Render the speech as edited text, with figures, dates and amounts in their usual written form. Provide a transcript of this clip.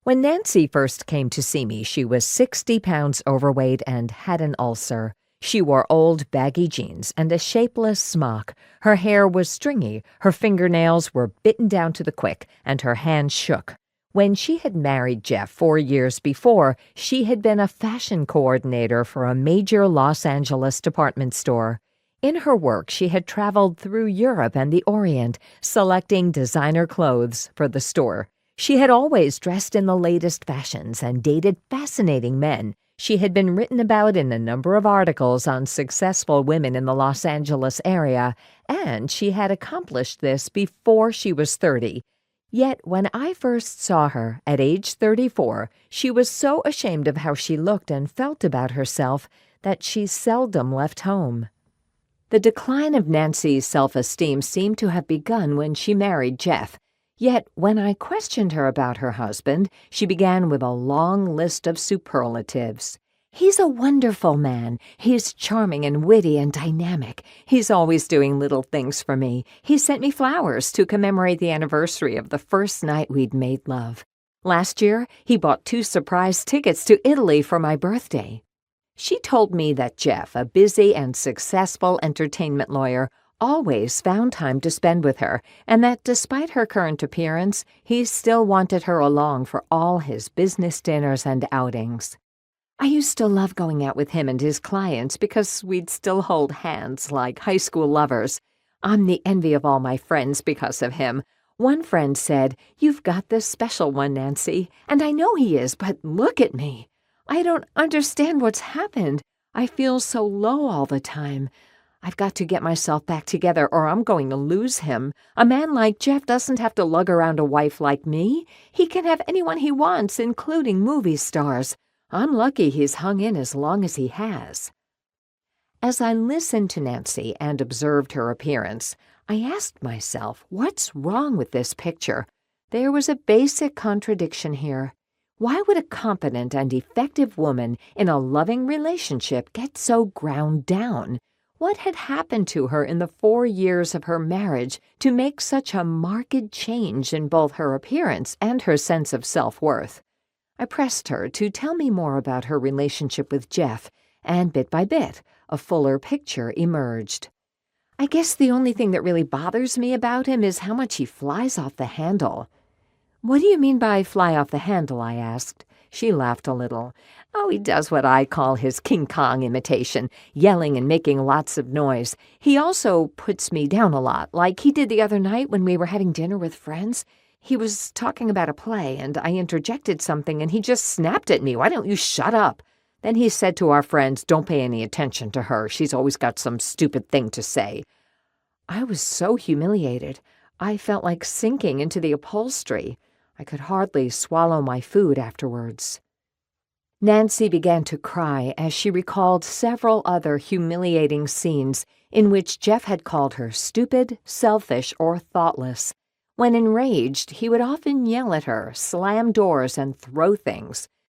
When Nancy first came to see me, she was 60 pounds overweight and had an ulcer. She wore old, baggy jeans and a shapeless smock. Her hair was stringy, her fingernails were bitten down to the quick, and her hands shook. When she had married Jeff 4 years before, she had been a fashion coordinator for a major Los Angeles department store. In her work, she had traveled through Europe and the Orient, selecting designer clothes for the store. She had always dressed in the latest fashions and dated fascinating men. She had been written about in a number of articles on successful women in the Los Angeles area, and she had accomplished this before she was 30. Yet when I first saw her, at age 34, she was so ashamed of how she looked and felt about herself that she seldom left home. The decline of Nancy's self-esteem seemed to have begun when she married Jeff. Yet, when I questioned her about her husband, she began with a long list of superlatives. "He's a wonderful man. He's charming and witty and dynamic. He's always doing little things for me. He sent me flowers to commemorate the anniversary of the first night we'd made love. Last year, he bought 2 surprise tickets to Italy for my birthday." She told me that Jeff, a busy and successful entertainment lawyer, always found time to spend with her, and that despite her current appearance, he still wanted her along for all his business dinners and outings. I used to love going out with him and his clients because we'd still hold hands like high school lovers. I'm the envy of all my friends because of him. One friend said, "You've got this special one, Nancy." And I know he is, but look at me. I don't understand what's happened. I feel so low all the time. I've got to get myself back together or I'm going to lose him. A man like Jeff doesn't have to lug around a wife like me. He can have anyone he wants, including movie stars. I'm lucky he's hung in as long as he has. As I listened to Nancy and observed her appearance, I asked myself, what's wrong with this picture? There was a basic contradiction here. Why would a competent and effective woman in a loving relationship get so ground down? What had happened to her in the 4 years of her marriage to make such a marked change in both her appearance and her sense of self-worth? I pressed her to tell me more about her relationship with Jeff, and bit by bit, a fuller picture emerged. "I guess the only thing that really bothers me about him is how much he flies off the handle." "What do you mean by fly off the handle?" I asked. She laughed a little. "Oh, he does what I call his King Kong imitation, yelling and making lots of noise. He also puts me down a lot, like he did the other night when we were having dinner with friends. He was talking about a play, and I interjected something, and he just snapped at me. 'Why don't you shut up?' Then he said to our friends, 'Don't pay any attention to her. She's always got some stupid thing to say.' I was so humiliated. I felt like sinking into the upholstery. I could hardly swallow my food afterwards." Nancy began to cry as she recalled several other humiliating scenes in which Jeff had called her stupid, selfish, or thoughtless. When enraged, he would often yell at her, slam doors, and throw things.